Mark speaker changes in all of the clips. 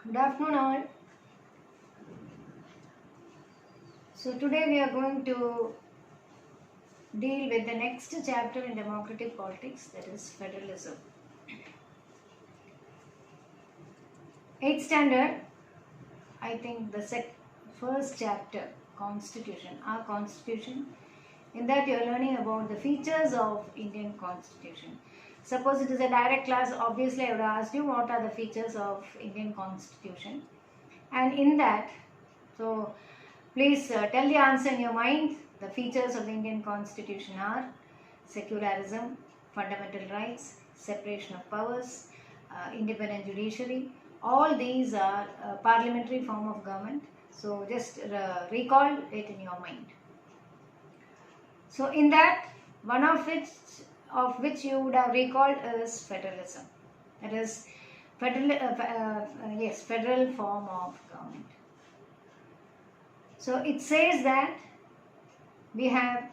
Speaker 1: Good afternoon, all. So, today we are going to deal with the next chapter in democratic politics, that is federalism. 8th standard, I think the first chapter, Constitution, our Constitution. In that you are learning about the features of Indian Constitution. Suppose it is a direct class, obviously I would ask you what are the features of Indian Constitution. And in that, so please tell the answer in your mind. The features of the Indian Constitution are secularism, fundamental rights, separation of powers, independent judiciary. All these are a parliamentary form of government. So just recall it in your mind. So in that, one of which you would have recalled is federalism. That is federal form of government. So it says that we have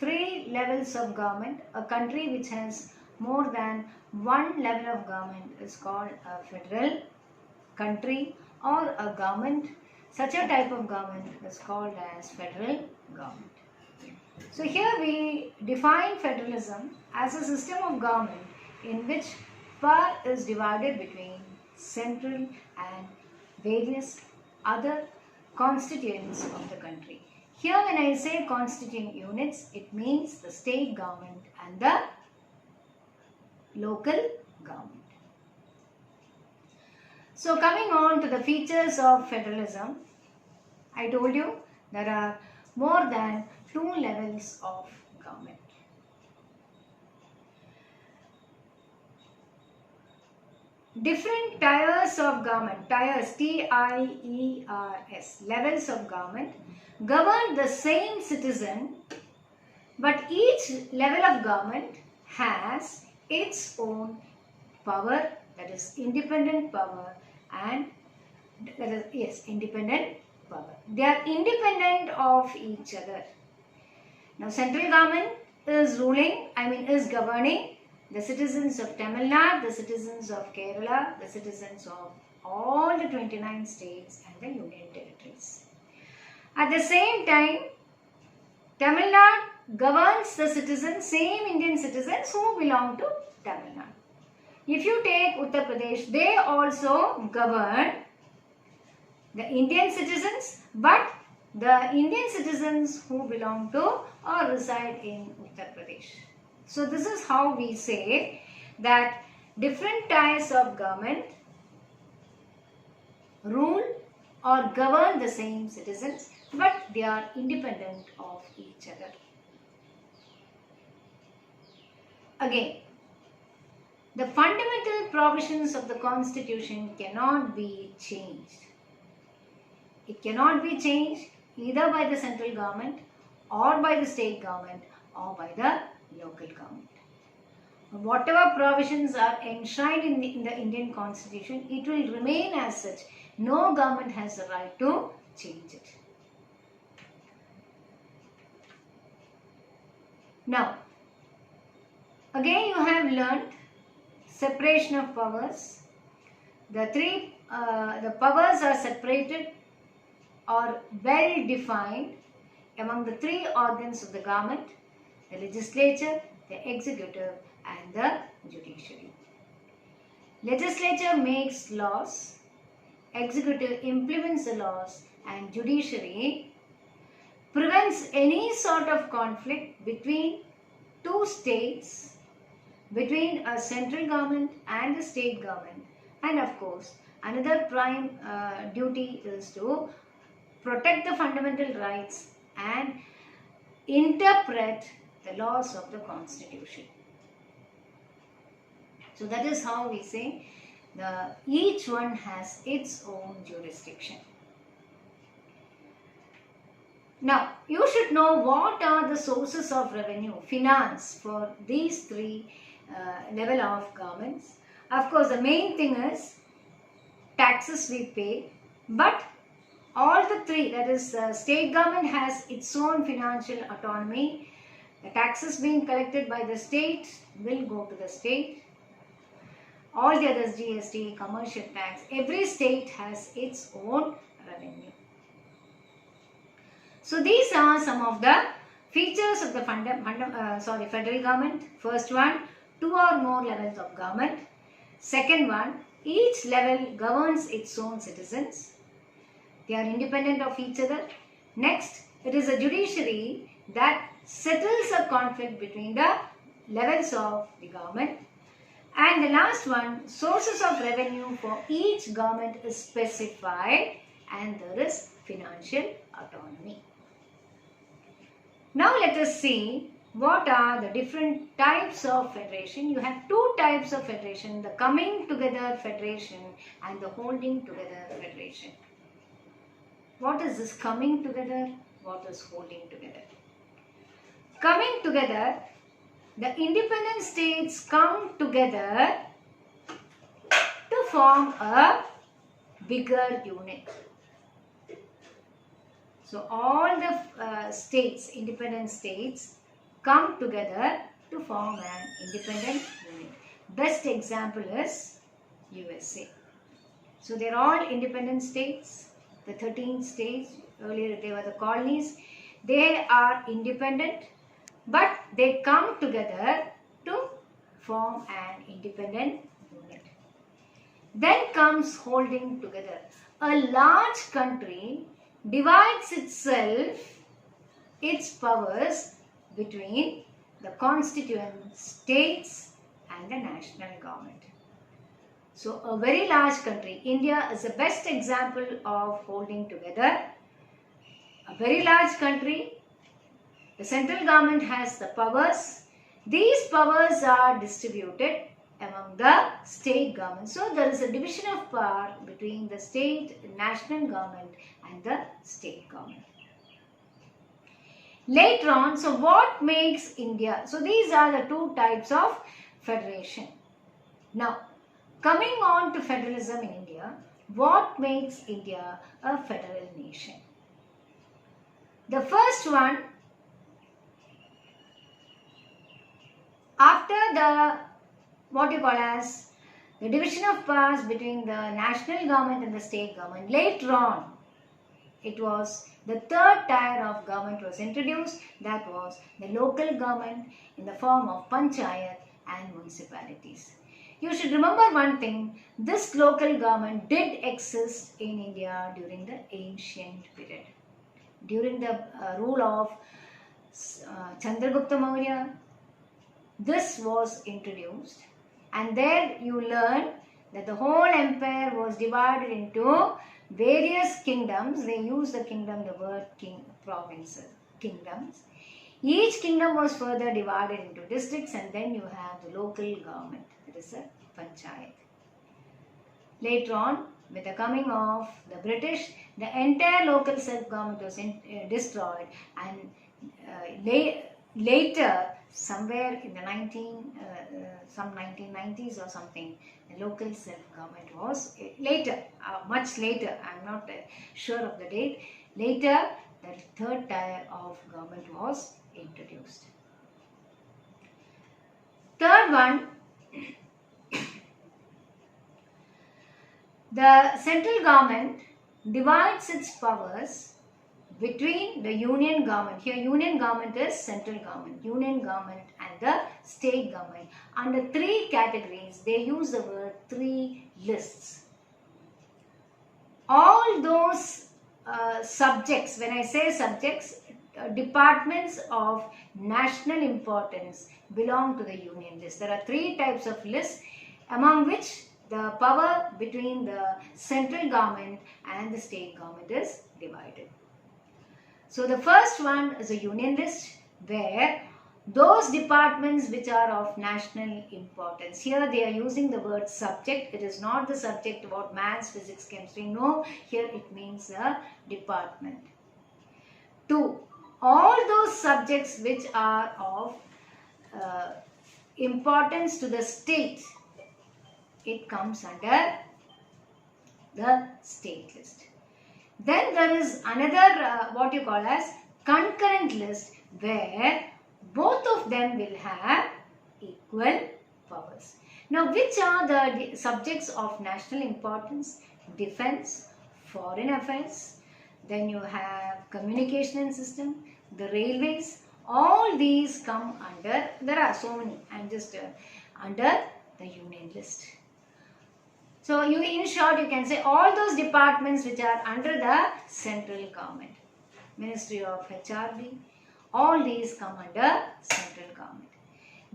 Speaker 1: 3 levels of government. A country which has more than one level of government is called a federal country or a government. Such a type of government is called as federal government. So here we define federalism as a system of government in which power is divided between central and various other constituents of the country. Here when I say constituent units, it means the state government and the local government. So coming on to the features of federalism, I told you there are more than 2 levels of government. Different tiers of government, tiers, T-I-E-R-S, levels of government govern the same citizen, but each level of government has its own power, that is independent power, and independent power. They are independent of each other. Now central government is governing the citizens of Tamil Nadu, the citizens of Kerala, the citizens of all the 29 states and the union territories. At the same time, Tamil Nadu governs the citizens, same Indian citizens who belong to Tamil Nadu. If you take Uttar Pradesh, they also govern the Indian citizens, but the Indian citizens who belong to or reside in Uttar Pradesh. So this is how we say that different types of government rule or govern the same citizens, but they are independent of each other. Again, the fundamental provisions of the Constitution cannot be changed. It cannot be changed either by the central government or by the state government or by the local government. Whatever provisions are enshrined in the Indian Constitution, it will remain as such. No government has the right to change it. Now, again you have learnt separation of powers. The powers are separated or well defined among the 3 organs of the government: the legislature, the executive and the judiciary. Legislature makes laws, executive implements the laws, and judiciary prevents any sort of conflict between 2 states, between a central government and a state government. And of course, another prime duty is to protect the fundamental rights and interpret the laws of the Constitution. So that is how we say each one has its own jurisdiction. Now, you should know what are the sources of revenue, finance for these 3 level of governments. Of course, the main thing is taxes we pay, but all the 3, that is state government has its own financial autonomy. The taxes being collected by the state will go to the state. all the others, GST, commercial tax, every state has its own revenue. So these are some of the features of the federal government. First one, 2 or more levels of government. Second one, each level governs its own citizens. They are independent of each other. Next, it is a judiciary that settles a conflict between the levels of the government. And the last one, sources of revenue for each government is specified and there is financial autonomy. Now let us see what are the different types of federation. You have two types of federation, the coming together federation and the holding together federation. What is this coming together? What is holding together? Coming together, the independent states come together to form a bigger unit. So all the states, independent states, come together to form an independent unit. Best example is USA. So they are all independent states. The 13 states, earlier they were the colonies. They are independent, but they come together to form an independent unit. Then comes holding together. A large country divides its powers between the constituent states and the national government. So a very large country, India is the best example of holding together. A very large country, the central government has the powers. These powers are distributed among the state government. So there is a division of power between the state, national government and the state government. Later on, so what makes India? So these are the two types of federation. Now, coming on to federalism in India, what makes India a federal nation? The first one, after the what you call as the division of powers between the national government and the state government, later on it was the third tier of government was introduced, that was the local government in the form of panchayat and municipalities. You should remember one thing, this local government did exist in India during the ancient period. During the rule of Chandragupta Maurya, this was introduced, and there you learn that the whole empire was divided into various kingdoms. They use the kingdom, the word king, provinces, kingdoms. Each kingdom was further divided into districts, and then you have the local government, that is a panchayat. Later on, with the coming of the British, the entire local self-government was destroyed, and later, somewhere in the 1990s or something, the local self-government was later, much later, I am not sure of the date, later the third tier of government was introduced. Third one, the central government divides its powers between the union government. Here union government is central government, union government and the state government. Under three categories, they use the word three lists. All those subjects, when I say subjects, departments of national importance belong to the union list. There are three types of lists, among which the power between the central government and the state government is divided. So the first one is a union list, where those departments which are of national importance. Here they are using the word subject. It is not the subject about maths, physics, chemistry. No, here it means a department. 2. All those subjects which are of importance to the state, it comes under the state list. Then there is another what you call as concurrent list, where both of them will have equal powers. Now, which are the subjects of national importance? Defense, foreign affairs, then you have communication system, the railways, all these come under, there are so many, I'm just under the union list. So, in short, you can say all those departments which are under the central government, Ministry of HRD, all these come under central government.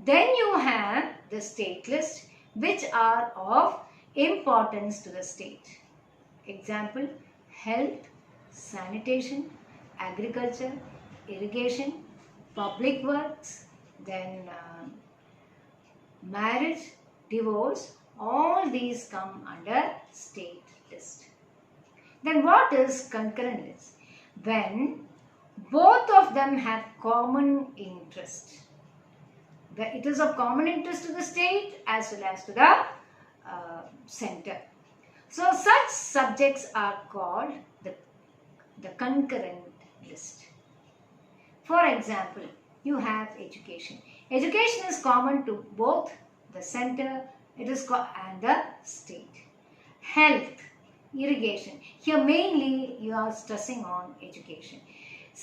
Speaker 1: Then you have the state list which are of importance to the state. Example, health, sanitation, agriculture, irrigation, public works, then marriage, divorce, all these come under state list. Then what is concurrent list? When both of them have common interest. It is of common interest to the state as well as to the center. So such subjects are called the concurrent list. For example, you have education. Education is common to both the center and the state. Health, irrigation. Here mainly you are stressing on education.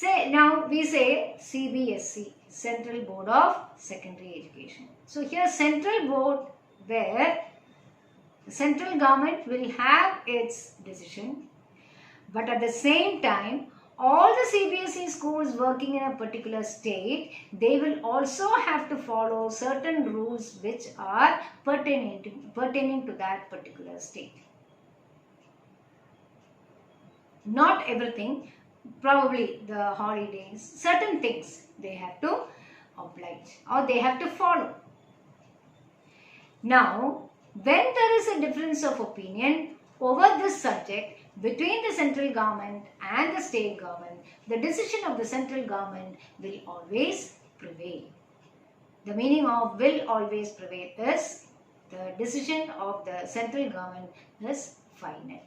Speaker 1: Now we say CBSE, Central Board of Secondary Education. So here central board where the central government will have its decision, but at the same time all the CBSE schools working in a particular state, they will also have to follow certain rules which are pertaining to that particular state. Not everything, probably the holidays, certain things they have to oblige or they have to follow. Now, when there is a difference of opinion over this subject between the central government and the state government, the decision of the central government will always prevail. The meaning of will always prevail is the decision of the central government is final.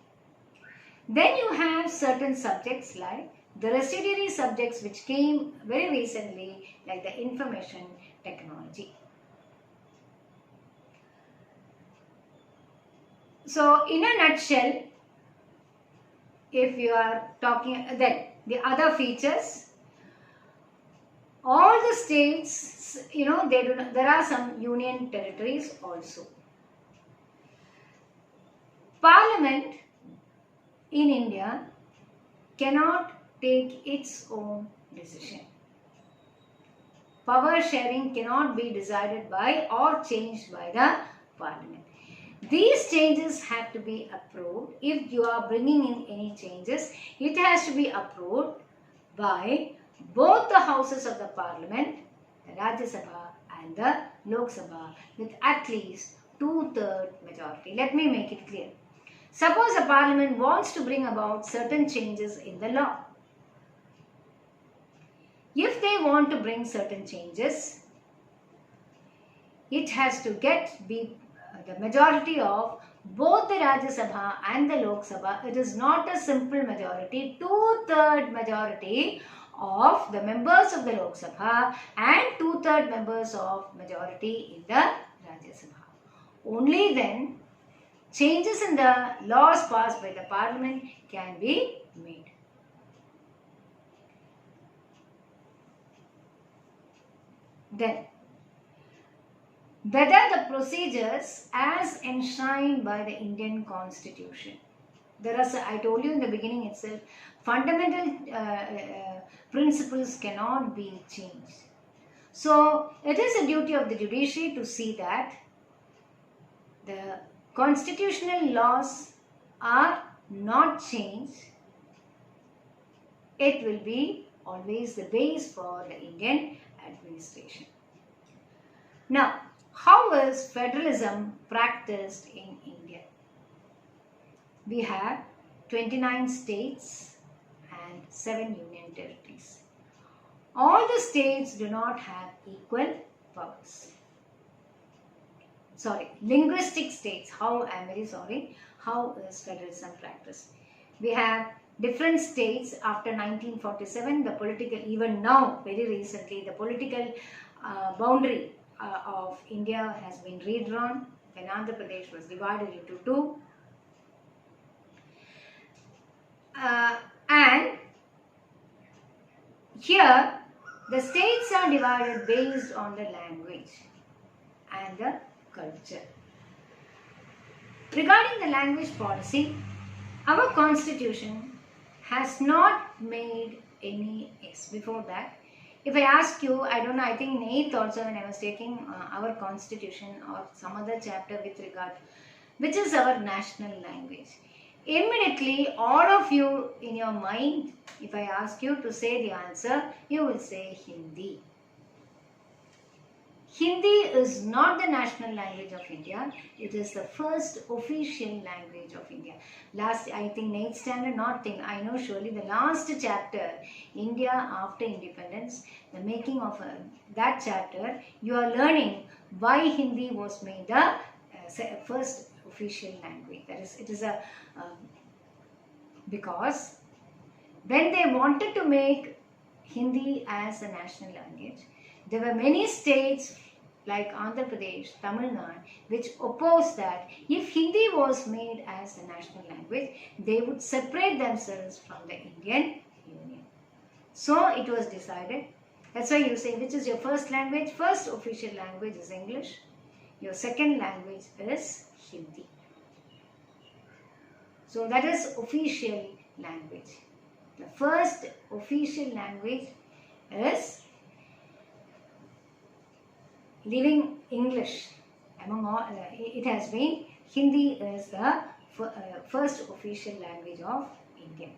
Speaker 1: Then you have certain subjects like the residuary subjects which came very recently, like the information technology. So in a nutshell, if you are talking, then the other features, all the states, there are some union territories also. Parliament in India cannot take its own decision. Power sharing cannot be decided by or changed by the Parliament. These changes have to be approved. If you are bringing in any changes, it has to be approved by both the houses of the Parliament, the Rajya Sabha and the Lok Sabha, with at least 2/3 majority. Let me make it clear. Suppose a Parliament wants to bring about certain changes in the law. If they want to bring certain changes, it has to be the majority of both the Rajya Sabha and the Lok Sabha. It is not a simple majority, 2/3 majority of the members of the Lok Sabha and 2/3 members of majority in the Rajya Sabha. Only then changes in the laws passed by the Parliament can be made. Then, whether the procedures as enshrined by the Indian Constitution. I told you in the beginning itself, fundamental principles cannot be changed. So, it is a duty of the judiciary to see that the constitutional laws are not changed. It will be always the base for the Indian administration. Now, how is federalism practiced in India? We have 29 states and 7 union territories. All the states do not have equal powers. Linguistic states. How is federalism practiced? We have different states after 1947, even now, very recently, the political boundary of India has been redrawn. when Andhra Pradesh was divided into two. And here the states are divided based on the language and the culture. Regarding the language policy, our constitution has not made any before that. If I ask you, I don't know, I think in 8th also when I was taking our constitution or some other chapter with regard, which is our national language. Immediately, all of you in your mind, if I ask you to say the answer, you will say Hindi. Hindi is not the national language of India. It is the first official language of India. Last, I think 8th standard, not think, I know surely the last chapter, India after independence, the making of that chapter, you are learning why Hindi was made the first official language. That is, it is because when they wanted to make Hindi as a national language, there were many states like Andhra Pradesh, Tamil Nadu, which opposed that if Hindi was made as a national language, they would separate themselves from the Indian Union. So it was decided. That's why you say, which is your first language? First official language is English. Your second language is Hindi. So that is official language. The first official language is leaving English. Among all, it has been Hindi is the first official language of India.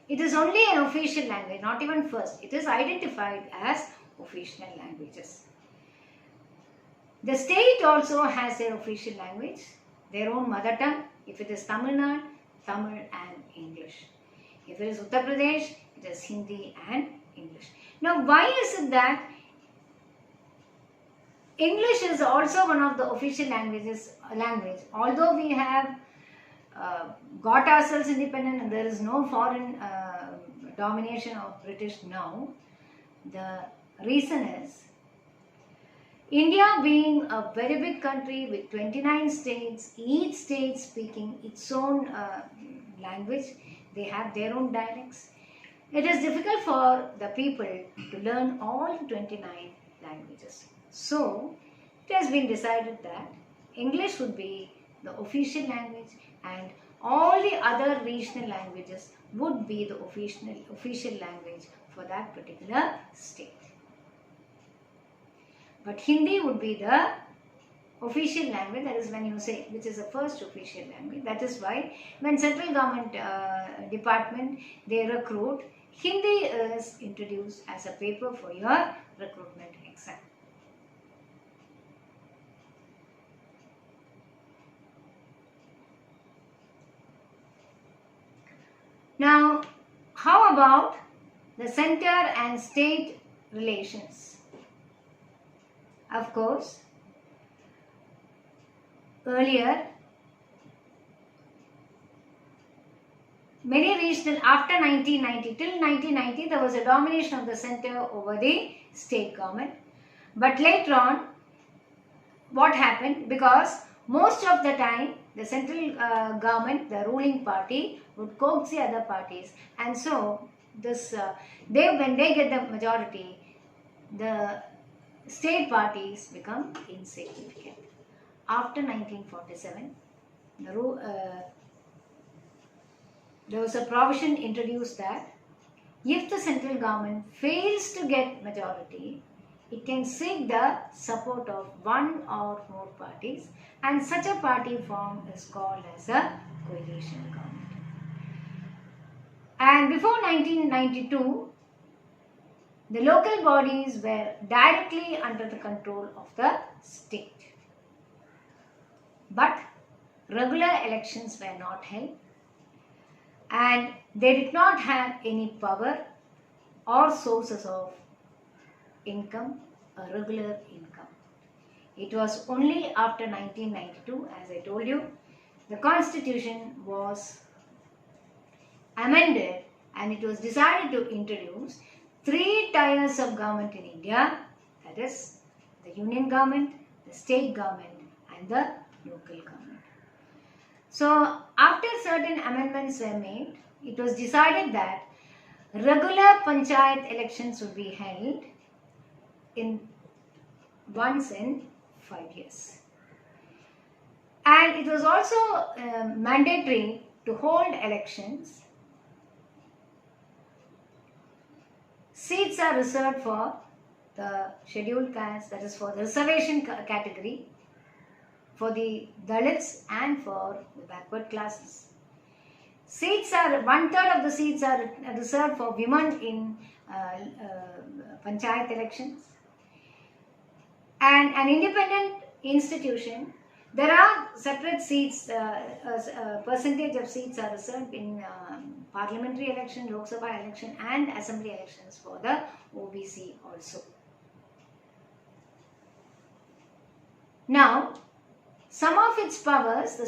Speaker 1: It is only an official language, not even first. It is identified as official languages. The state also has their official language, their own mother tongue. If it is Tamil Nadu, Tamil and English. If it is Uttar Pradesh, it is Hindi and English. Now, why is it that English is also one of the official languages? Although we have got ourselves independent and there is no foreign domination of British now, the reason is India being a very big country with 29 states, each state speaking its own language, they have their own dialects. It is difficult for the people to learn all 29 languages. So, it has been decided that English would be the official language and all the other regional languages would be the official language for that particular state. But Hindi would be the official language, that is when you say, which is the first official language. That is why when central government department, they recruit, Hindi is introduced as a paper for your recruitment exam. Now, how about the center and state relations? Of course, earlier, many regional, after 1990, till 1990, there was a domination of the center over the state government. But later on, what happened? Because most of the time, the central government, the ruling party, would coax the other parties. And so, this when they get the majority, the state parties become insignificant. After 1947, there was a provision introduced that if the central government fails to get majority, it can seek the support of one or more parties, and such a party form is called as a coalition government. And before 1992, the local bodies were directly under the control of the state. But regular elections were not held and they did not have any power or sources of income, a regular income. It was only after 1992, as I told you, the constitution was amended and it was decided to introduce 3 tiers of government in India, that is the union government, the state government and the local government. So after certain amendments were made, it was decided that regular panchayat elections would be held once in 5 years. And it was also mandatory to hold elections. Seats are reserved for the scheduled caste, that is for the reservation category, for the Dalits and for the backward classes. Seats are, 1/3 of the seats are reserved for women in panchayat elections. And an independent institution, there are separate seats, percentage of seats are reserved in parliamentary election, Lok Sabha election and assembly elections for the OBC also. Now, some of its powers, the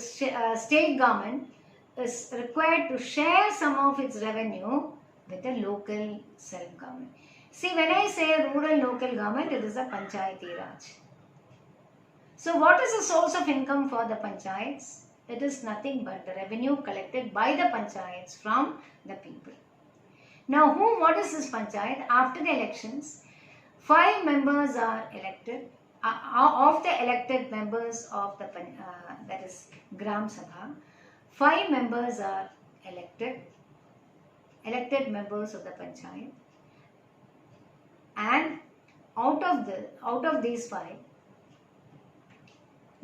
Speaker 1: state government is required to share some of its revenue with the local self-government. See, when I say rural local government, it is a Panchayati Raj. So what is the source of income for the panchayats? It is nothing but the revenue collected by the panchayats from the people. Now, what is this panchayat? After the elections, 5 members are elected. Of the elected members of the, that is Gram Sabha, 5 members are elected members of the panchayat. And out of these 5,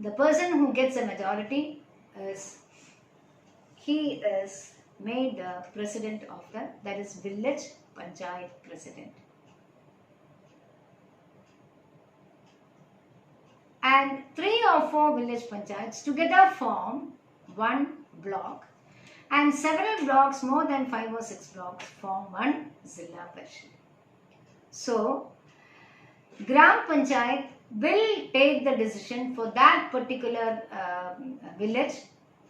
Speaker 1: the person who gets a majority is made the president of that is village panchayat president. And 3 or 4 village panchayats together form one block, and several blocks, more than 5 or 6 blocks, form one Zilla Parishad. So, Gram Panchayat will take the decision for that particular village.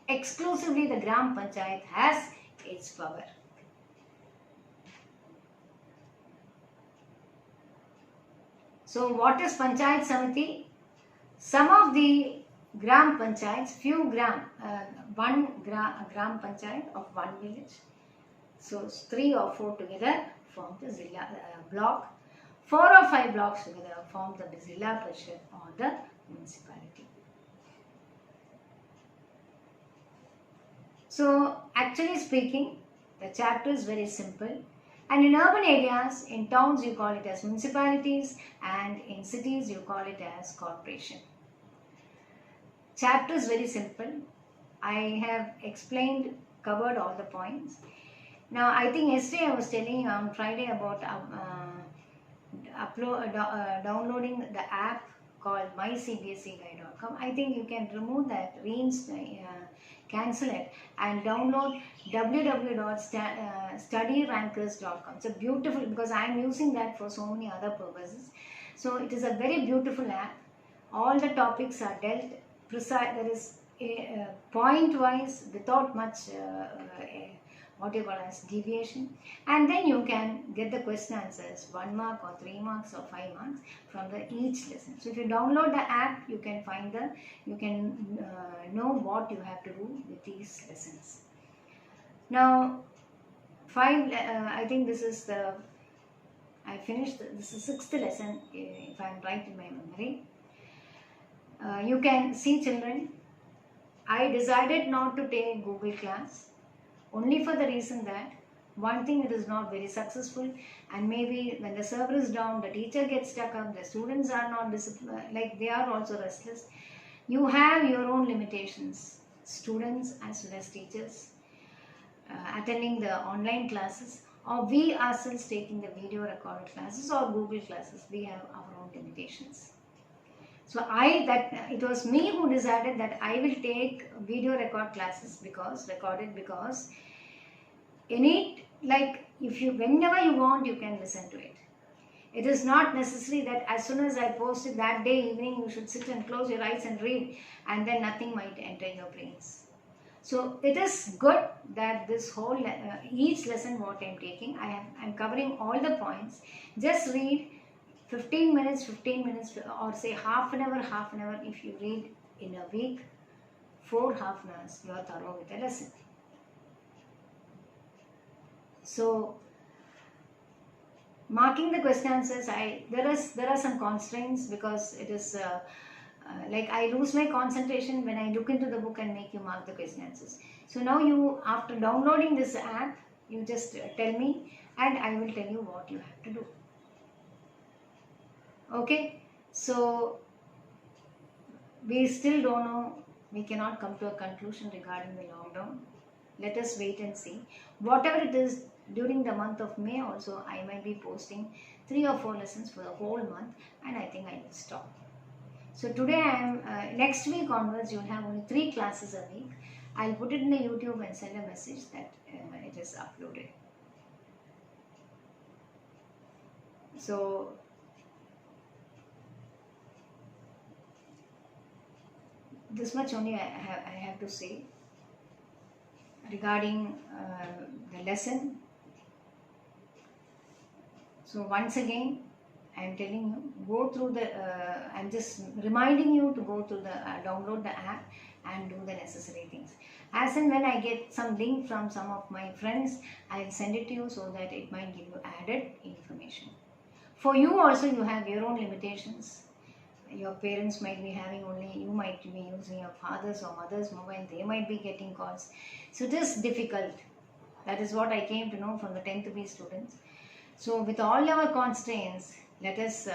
Speaker 1: Exclusively the Gram Panchayat has its power. So what is Panchayat Samiti? Some of the Gram Panchayats, one Gram Panchayat of one village. So 3 or 4 together form the Zilla block. 4 or 5 blocks together form the Zilla Parishad or the municipality. So actually speaking, the chapter is very simple, and in urban areas, in towns you call it as municipalities, and in cities you call it as corporation. Chapter is very simple. I have covered all the points. Now I think yesterday I was telling you on Friday about downloading the app called mycbseguide.com. I think you can remove that, cancel it, and download www.studyrankers.com. It's a beautiful, because I am using that for so many other purposes. So it is a very beautiful app. All the topics are dealt precise. There is point wise, without much what you call as deviation, and then you can get the question answers 1 mark or 3 marks or 5 marks from each lesson. So if you download the app, you can know what you have to do with these lessons. Now 5, I think this is this is 6th lesson, if I am right in my memory. You can see, children, I decided not to take Google Class only for the reason that one thing, it is not very successful, and maybe when the server is down, the teacher gets stuck up, the students are not disciplined, like they are also restless. You have your own limitations, students as well as teachers, attending the online classes, or we ourselves taking the video recorded classes or Google classes. We have our own limitations. So it was me who decided that I will take video record classes because whenever you want, you can listen to it. It is not necessary that as soon as I post it that day evening, you should sit and close your eyes and read, and then nothing might enter your brains. So it is good that this whole, each lesson what I am taking, I am covering all the points. Just read, 15 minutes, 15 minutes, or say half an hour, if you read in a week, 4 half an hours, you are thorough with the lesson. So, marking the question answers, there are some constraints, because it is like I lose my concentration when I look into the book and make you mark the question answers. So now you, after downloading this app, you just tell me and I will tell you what you have to do. Okay, so we still don't know, we cannot come to a conclusion regarding the lockdown. Let us wait and see. Whatever it is, during the month of May also, I might be posting 3 or 4 lessons for the whole month, and I think I will stop. So today I am, next week onwards, you will have only 3 classes a week. I'll put it in the YouTube and send a message that it is uploaded. So this much only I have to say regarding the lesson. So once again, I am telling you, go through the, I am just reminding you to go through the, download the app and do the necessary things. As and when I get some link from some of my friends, I will send it to you so that it might give you added information. For you also, you have your own limitations. Your parents might be having only, you might be using your father's or mother's mobile, they might be getting calls. So it is difficult. That is what I came to know from the 10th B students. So with all our constraints, let us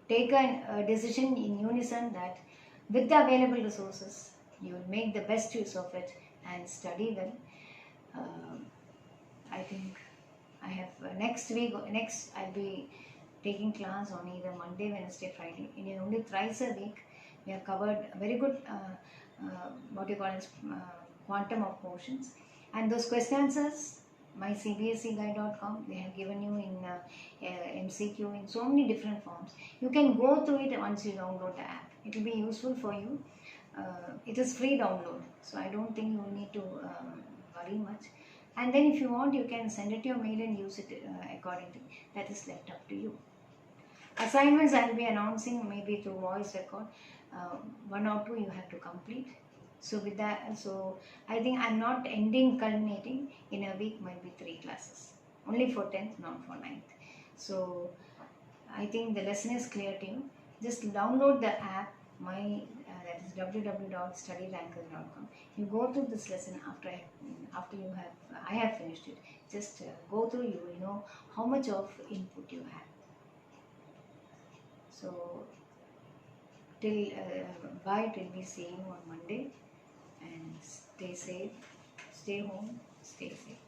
Speaker 1: take a decision in unison that with the available resources, you will make the best use of it and study well. I think I have next I'll be taking class on either Monday, Wednesday, Friday. In only thrice a week, we have covered a very good what you call as quantum of portions. And those question answers, my cbseguide.com, they have given you in MCQ in so many different forms. You can go through it once you download the app. It will be useful for you. It is free download, so I don't think you will need to worry much. And then if you want, you can send it to your mail and use it accordingly. That is left up to you. Assignments I will be announcing maybe through voice record. 1 or 2 you have to complete. So with that, so I think I'm not culminating in a week, might be 3 classes. Only for 10th, not for 9th. So I think the lesson is clear to you. Just download the app, that is www.studyrankers.com. You go through this lesson after I have finished it. Just go through, you will know how much of input you have. So bye till we see you on Monday, and stay safe, stay home, stay safe.